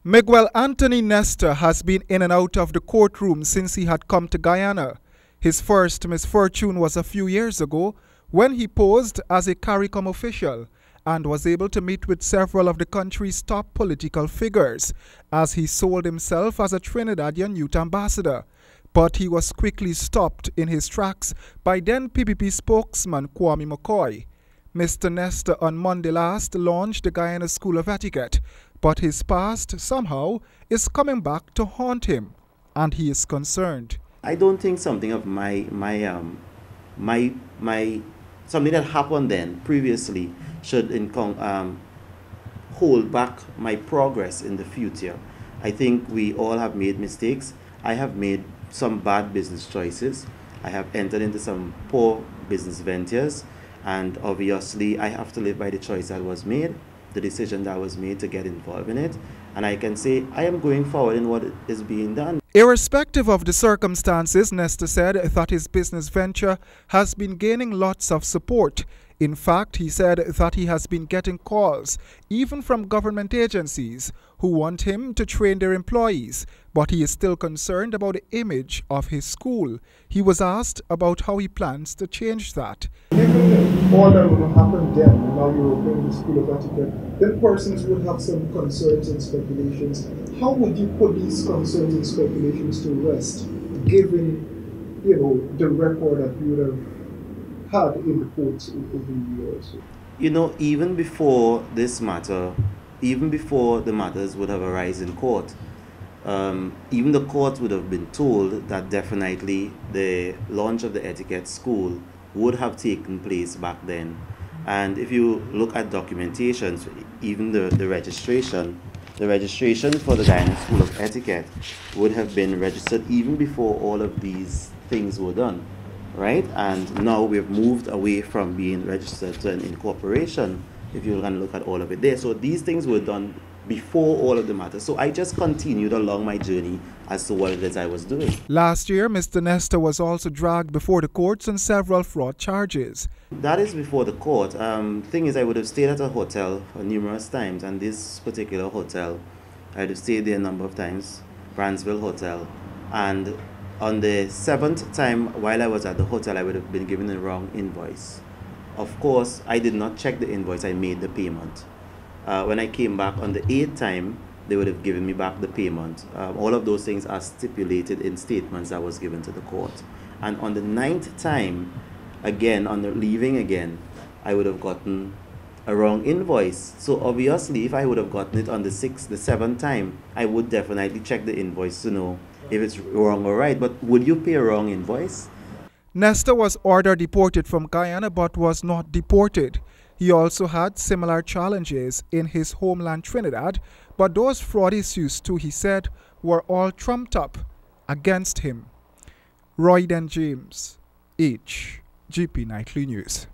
Miguel Anthony Nestor has been in and out of the courtroom since he had come to Guyana. His first misfortune was a few years ago when he posed as a CARICOM official and was able to meet with several of the country's top political figures as he sold himself as a Trinidadian youth ambassador. But he was quickly stopped in his tracks by then PPP spokesman Kwame McCoy. Mr. Nestor on Monday last launched the Guyana School of Etiquette, but his past somehow is coming back to haunt him, and he is concerned. I don't think something of something that happened then previously should hold back my progress in the future. I think we all have made mistakes. I have made some bad business choices. I have entered into some poor business ventures, and obviously I have to live by the choice that was made, the decision that was made to get involved in it, and I can say I am going forward in what is being done. Irrespective of the circumstances, Nestor said that his business venture has been gaining lots of support. In fact, he said that he has been getting calls, even from government agencies, who want him to train their employees, but he is still concerned about the image of his school. He was asked about how he plans to change that. Given all that would have happened then, now you're opening the School of Etiquette, then persons would have some concerns and speculations. How would you put these concerns and speculations to rest, given, the record that you would have had in the courts over the years? Even before this matter, even before the matters would have arisen in court, even the court would have been told that definitely the launch of the etiquette school would have taken place back then. And if you look at documentations, even the registration for the Guyana School of Etiquette would have been registered even before all of these things were done, right? And now we've moved away from being registered to an incorporation, if you're going to look at all of it there. So these things were done before all of the matters. So I just continued along my journey as to what it is I was doing. Last year, Mr. Nestor was also dragged before the courts on several fraud charges. That is before the court. Thing is, I would have stayed at a hotel numerous times, and this particular hotel, I would have stayed there a number of times, Bransville Hotel, and on the 7th time while I was at the hotel, I would have been given the wrong invoice. Of course, I did not check the invoice, I made the payment. When I came back on the 8th time, they would have given me back the payment. All of those things are stipulated in statements that was given to the court. And on the 9th time, again, on the leaving again, I would have gotten a wrong invoice. So obviously, if I would have gotten it on the 6th, the 7th time, I would definitely check the invoice to know if it's wrong or right. But would you pay a wrong invoice? Nestor was ordered deported from Guyana but was not deported. He also had similar challenges in his homeland Trinidad, but those fraud issues too, he said, were all trumped up against him. Roy Den James, HGP Nightly News.